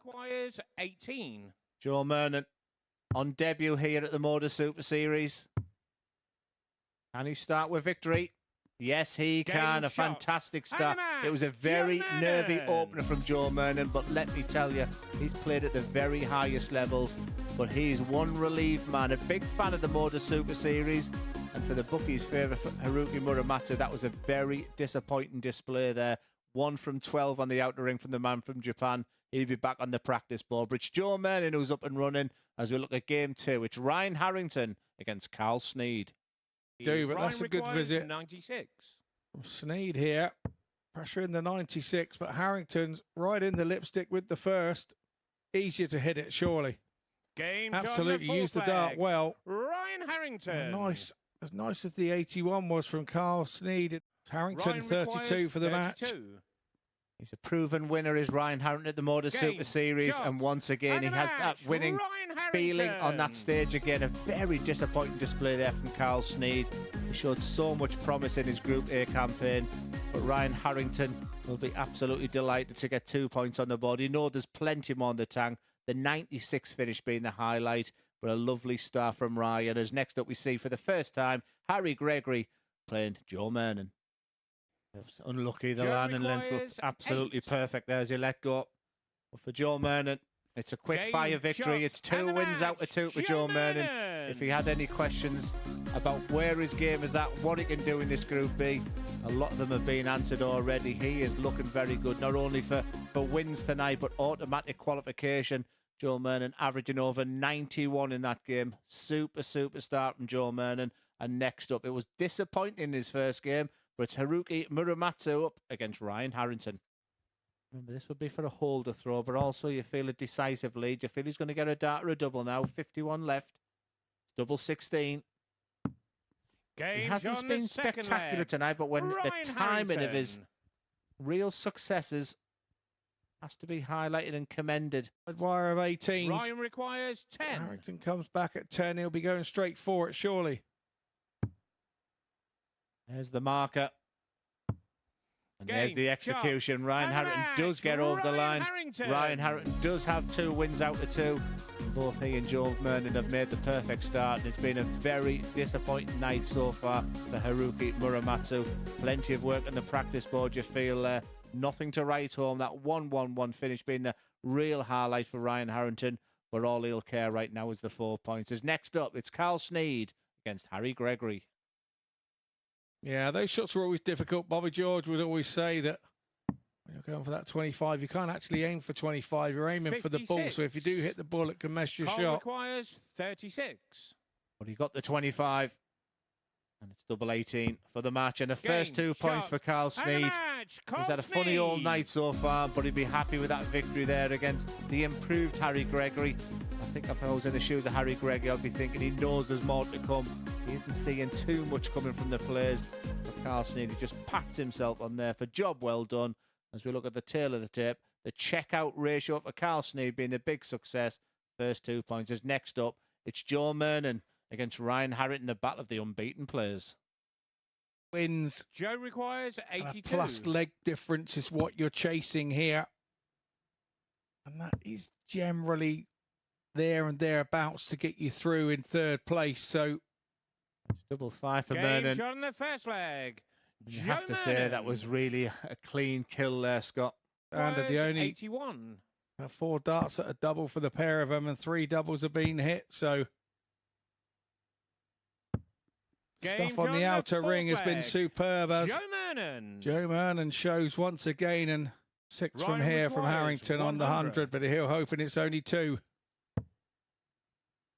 requires 18. Joe Mernon on debut here at the Motor Super Series. Can he start with victory? Yes, he can. A fantastic start. It was a very nervy opener from Joe Mernon, but let me tell you, he's played at the very highest levels. But he's one relieved man, a big fan of the Motor Super Series. And for the bookies' favourite, Haruki Morami, that was a very disappointing display there. 1 from 12 on the outer ring from the man from Japan. He'll be back on the practice board. But it's Joe Mernon who's up and running as we look at game 2. It's Ryan Harrington against Carl Sneed. But that's a good visit. 96. Sneed here, pressure in the 96, but Harrington's right in the lipstick with the first. Easier to hit it, surely. Game absolutely used the dart well. Ryan Harrington. Nice, as nice as the 81 was from Carl Sneed. It's Harrington 32 for the 32. Match. He's a proven winner, is Ryan Harrington at the Motor Super Series, and once again he has that winning feeling on that stage again. A very disappointing display there from Carl Sneed. He showed so much promise in his Group A campaign, but Ryan Harrington will be absolutely delighted to get 2 points on the board. You know there's plenty more in the tank. The 96 finish being the highlight, but a lovely start from Ryan. As next up we see for the first time Harry Gregory playing Joe Mernon. It was unlucky, the landing length looked absolutely perfect there as he let go. But for Joe Mernon, it's a quick fire victory. It's 2 wins out of 2 for Joe Mernon. If he had any questions about where his game is at, what he can do in this Group B, a lot of them have been answered already. He is looking very good, not only for wins tonight, but automatic qualification. Joe Mernon averaging over 91 in that game. Super start from Joe Mernon. And next up, it was disappointing in his first game, but it's Haruki Muramatu up against Ryan Harrington. Remember, this would be for a holder throw, but also you feel a decisive lead. You feel he's going to get a dart or a double now. 51 left. It's double 16. He hasn't been spectacular tonight, but when the timing of his real successes has to be highlighted and commended. Wire of 18. Ryan requires 10. Harrington comes back at 10. He'll be going straight for it, surely. There's the marker. And there's the execution. Ryan Harrington does get over the line. Ryan Harrington does have 2 wins out of 2. Both he and Joe Mernon have made the perfect start. And it's been a very disappointing night so far for Haruki Muramatu. Plenty of work on the practice board, you feel. Nothing to write home. That 1-1-1 finish being the real highlight for Ryan Harrington. But all he'll care right now is the 4 points. As next up, it's Carl Sneed against Harry Gregory. Yeah, those shots were always difficult. Bobby George would always say that when you're going for that 25, you can't actually aim for 25. You're aiming 56. For the ball. So if you do hit the ball, it can mess your shot. Requires 36. But he got the 25. And it's double 18 for the match. And the first 2 points for Carl Sneed. He's had a funny old night so far, but he'd be happy with that victory there against the improved Harry Gregory. I think if I was in the shoes of Harry Gregory, I'd be thinking he knows there's more to come. He isn't seeing too much coming from the players. But Carl Sneed, he just pats himself on there for job well done. As we look at the tail of the tape, the checkout ratio for Carl Sneed being the big success. First 2 points. As next up, it's Joe Mernon against Ryan Harrington, the battle of the unbeaten players. Wins. Joe requires 82. Plus leg difference is what you're chasing here. And that is generally there and thereabouts to get you through in 3rd place. So it's double 5 for Mernon. Shot on the first leg. You have to say that was really a clean kill there, Scott. And the only 81. 4 darts at a double for the pair of them, and 3 doubles have been hit. So stuff on the outer ring has been superb. As Joe Mernon shows once again, and 6 from here from Harrington on the 100, but he'll hoping it's only 2.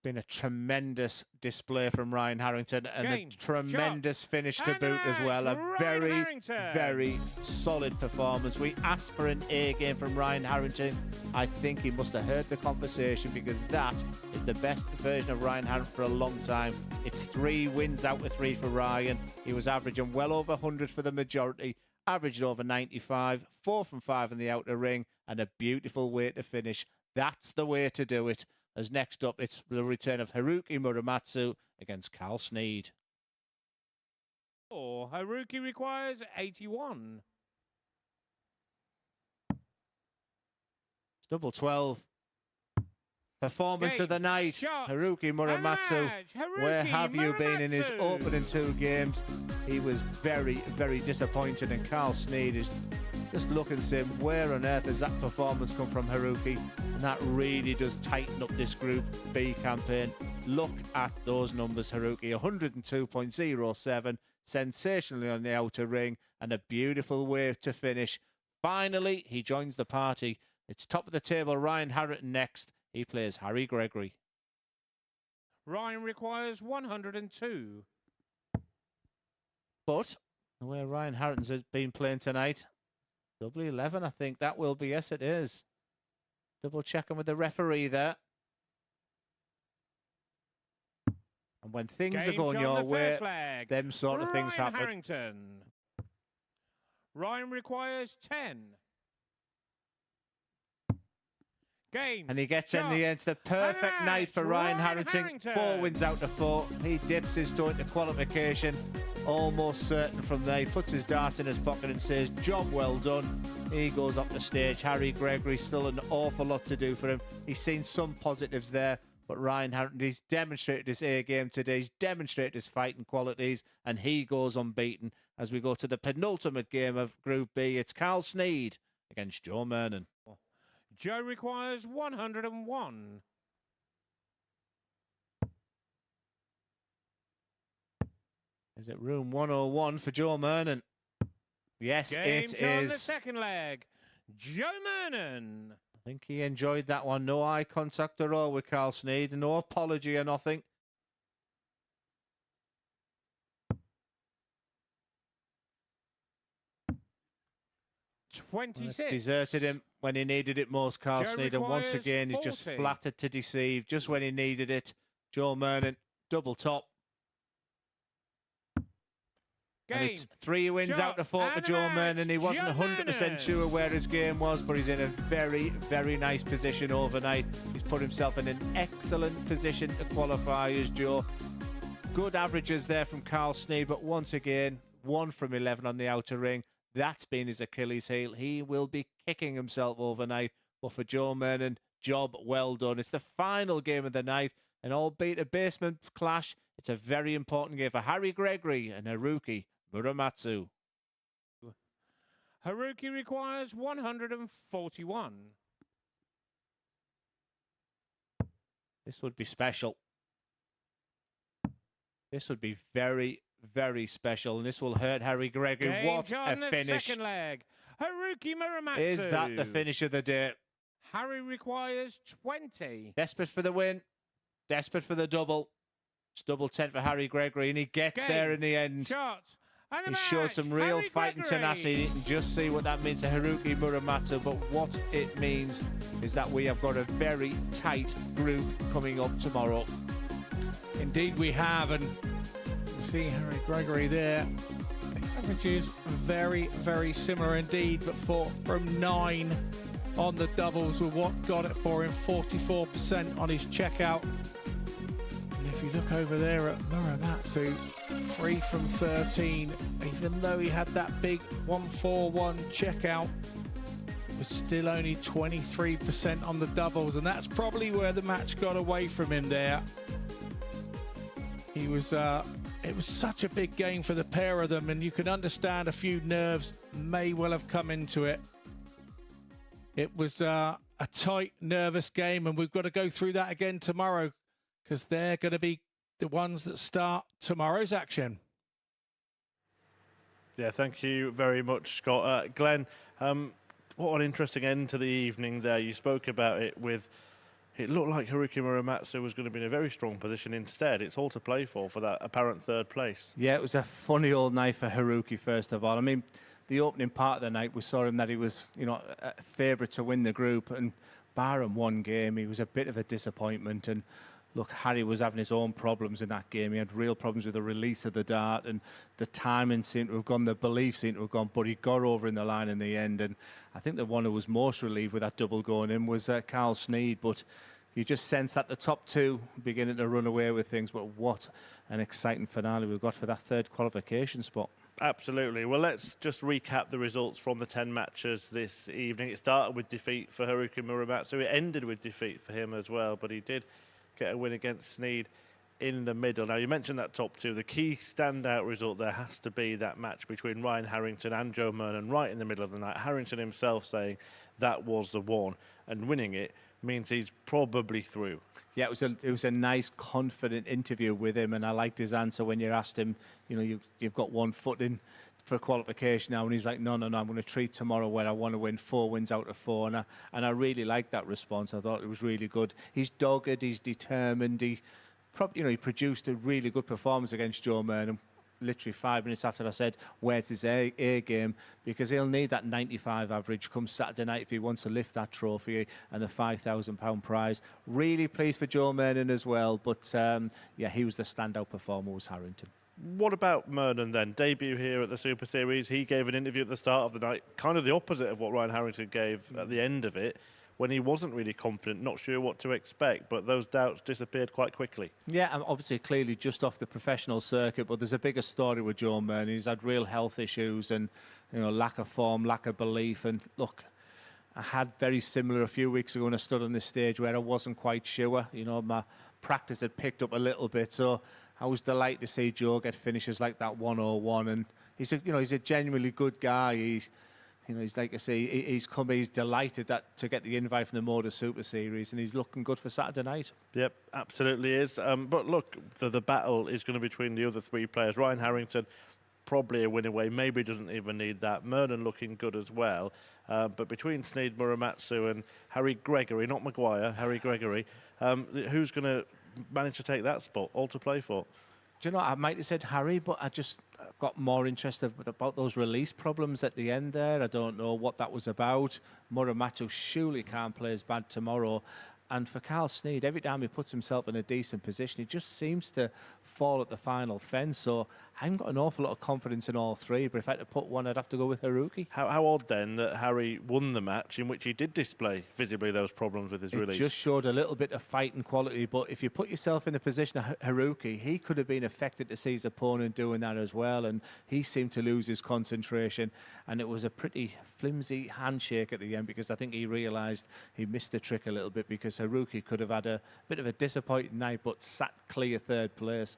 Been a tremendous display from Ryan Harrington and a tremendous finish to boot as well. A very solid performance. We asked for an A game from Ryan Harrington. I think he must have heard the conversation, because that is the best version of Ryan Harrington for a long time. It's 3 wins out of 3 for Ryan. He was averaging well over 100 for the majority, averaged over 95, 4 from 5 in the outer ring, and a beautiful way to finish. That's the way to do it. As next up, it's the return of Haruki Muramatsu against Carl Sneed. Haruki requires 81. Double 12. Performance Game, of the night. shot, Haruki Muramatsu. Where have you been in his opening 2 games? He was very, very disappointed, and Carl Sneed is just looking to him, where on earth has that performance come from, Haruki? And that really does tighten up this Group B campaign. Look at those numbers, Haruki. 102.07, sensationally on the outer ring, and a beautiful way to finish. Finally, he joins the party. It's top of the table, Ryan Harrington next. He plays Harry Gregory. Ryan requires 102. But the way Ryan Harrington's has been playing tonight, double 11, I think that will be. Yes, it is. Double checking with the referee there. And when things are going your way, them sort of things happen. Harrington. Ryan requires 10. Game. And he gets in the end. It's the perfect night for Ryan Harrington. 4 wins out of 4. He dips his toe into qualification. Almost certain from there. He puts his dart in his pocket and says, job well done. He goes up the stage. Harry Gregory, still an awful lot to do for him. He's seen some positives there. But Ryan Harrington, he's demonstrated his A game today. He's demonstrated his fighting qualities. And he goes unbeaten as we go to the penultimate game of Group B. It's Carl Sneed against Joe Mernon. Joe requires 101. Is it room 101 for Joe Mernon? Yes, Game it on is. the second leg. Joe Mernon. I think he enjoyed that one. No eye contact at all with Carl Sneed. No apology or nothing. 26. Deserted him when he needed it most, Carl Joe Sneed. And once requires again, he's just 40. flattered to deceive just when he needed it. Joe Mernon, double top. And it's 3 wins out of 4 for Joe Mernon. He wasn't 100% sure where his game was, but he's in a very, very nice position overnight. He's put himself in an excellent position to qualify as Joe. Good averages there from Carl Sneed, but once again, 1 from 11 on the outer ring. That's been his Achilles heel. He will be kicking himself overnight. But for Joe Mernon, job well done. It's the final game of the night, and albeit a basement clash, it's a very important game for Harry Gregory and Haruki Muramatsu. Haruki requires 141. This would be special. This would be very, very special, and this will hurt Harry Gregory. Game what a finish. Second leg. Haruki Muramatsu. Is that the finish of the day? Harry requires 20. Desperate for the win. Desperate for the double. It's double 10 for Harry Gregory, and he gets there in the end. Shot. He showed some real Harry fighting Gregory. tenacity. You can just see what that means to Haruki Muramatu. But what it means is that we have got a very tight group coming up tomorrow. Indeed we have, and you see Harry Gregory there. The averages very, very similar indeed, but from 9 on the doubles with what got it for him, 44% on his checkout. And if you look over there at Muramatsu, 3 from 13, even though he had that big 141 checkout, it was still only 23% on the doubles, and that's probably where the match got away from him there. He was, it was such a big game for the pair of them, and you can understand a few nerves may well have come into it. It was a tight, nervous game, and we've got to go through that again tomorrow, because they're going to be the ones that start tomorrow's action. Yeah, thank you very much, Scott. Glenn, what an interesting end to the evening there. You spoke about it with... It looked like Haruki Muramatsu was going to be in a very strong position. Instead, it's all to play for that apparent 3rd place. Yeah, it was a funny old night for Haruki, first of all. I mean, the opening part of the night, we saw him that he was, you know, a favourite to win the group. And barring one game, he was a bit of a disappointment. And look, Harry was having his own problems in that game. He had real problems with the release of the dart, and the timing seemed to have gone, the belief seemed to have gone, but he got over in the line in the end. And I think the one who was most relieved with that double going in was Carl Sneed, but you just sense that the top 2 beginning to run away with things. But what an exciting finale we've got for that 3rd qualification spot. Absolutely. Well, let's just recap the results from the 10 matches this evening. It started with defeat for Haruki Morami. It ended with defeat for him as well, but he did get a win against Sneed in the middle. Now, you mentioned that top two. The key standout result there has to be that match between Ryan Harrington and Joe Mernon right in the middle of the night. Harrington himself saying that was the one, and winning it means he's probably through. Yeah, it was a nice, confident interview with him, and I liked his answer when you asked him, you know, you've got 1 foot in for qualification now, and he's like, no, I'm going to treat tomorrow where I want to win 4 wins out of 4, and I really liked that response. I thought it was really good. He's dogged, he's determined, he produced a really good performance against Joe Mernon. Literally 5 minutes after I said, where's his A game? Because he'll need that 95 average come Saturday night if he wants to lift that trophy and the £5,000 prize. Really pleased for Joe Mernon as well, but yeah, he was the standout performer, was Harrington. What about Mernon then? Debut here at the Super Series. He gave an interview at the start of the night, kind of the opposite of what Ryan Harrington gave at the end of it, when he wasn't really confident, not sure what to expect, but those doubts disappeared quite quickly. Yeah, and obviously clearly just off the professional circuit, but there's a bigger story with Joe Mernon. He's had real health issues and, you know, lack of form, lack of belief. And look, I had very similar a few weeks ago when I stood on this stage where I wasn't quite sure. You know, my practice had picked up a little bit, so I was delighted to see Joe get finishes like that 101. And he's a genuinely good guy. He's like I say, he's delighted to get the invite from the Motor Super Series, and he's looking good for Saturday night. Yep, absolutely is. But look, the battle is going to be between the other 3 players. Ryan Harrington, probably a win away, maybe doesn't even need that. Mernon looking good as well. But between Sneed, Muramatsu and Harry Gregory, not Maguire, Harry Gregory, who's going to manage to take that spot, all to play for? Do you know, I might have said Harry, but I've got more interest about those release problems at the end there. I don't know what that was about. Muramatu surely can't play as bad tomorrow. And for Carl Sneed, every time he puts himself in a decent position, he just seems to fall at the final fence. So I haven't got an awful lot of confidence in all 3, but if I had to put one, I'd have to go with Haruki. How odd then that Harry won the match in which he did display visibly those problems with his release. It just showed a little bit of fighting quality, but if you put yourself in the position of Haruki, he could have been affected to see his opponent doing that as well, and he seemed to lose his concentration, and it was a pretty flimsy handshake at the end because I think he realised he missed the trick a little bit because Haruki could have had a bit of a disappointing night but sat clear 3rd place.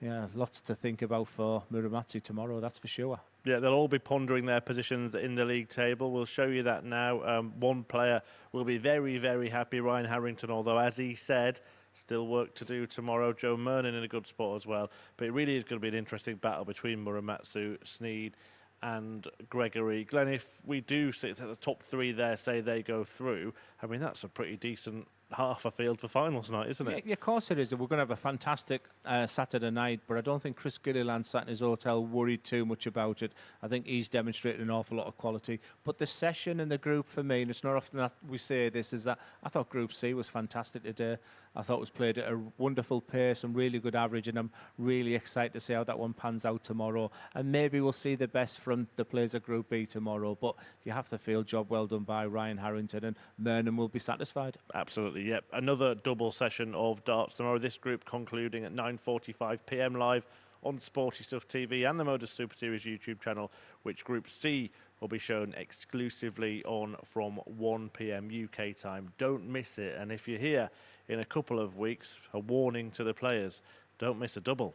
Yeah, lots to think about for Muramatsu tomorrow, that's for sure. Yeah, they'll all be pondering their positions in the league table. We'll show you that now. One player will be very, very happy, Ryan Harrington, although, as he said, still work to do tomorrow. Joe Mernon in a good spot as well. But it really is going to be an interesting battle between Muramatsu, Sneed and Gregory. Glenn, if we do sit at the top 3 there, say they go through, I mean, that's a pretty decent half a field for finals night, isn't it? Yeah, of course it is. We're going to have a fantastic Saturday night, but I don't think Chris Gilliland sat in his hotel worried too much about it. I think he's demonstrated an awful lot of quality. But the session and the group for me, and it's not often that we say this, is that I thought Group C was fantastic today. I thought it was played at a wonderful pace and really good average, and I'm really excited to see how that one pans out tomorrow. And maybe we'll see the best from the players of Group B tomorrow, but you have to feel job well done by Ryan Harrington, and Mernon will be satisfied. Absolutely, yep. Another double session of darts tomorrow. This group concluding at 9:45 p.m. live on Sporty Stuff TV and the Motor Super Series YouTube channel, which Group C will be shown exclusively on from 1 p.m. UK time. Don't miss it. And if you're here in a couple of weeks, a warning to the players, don't miss a double.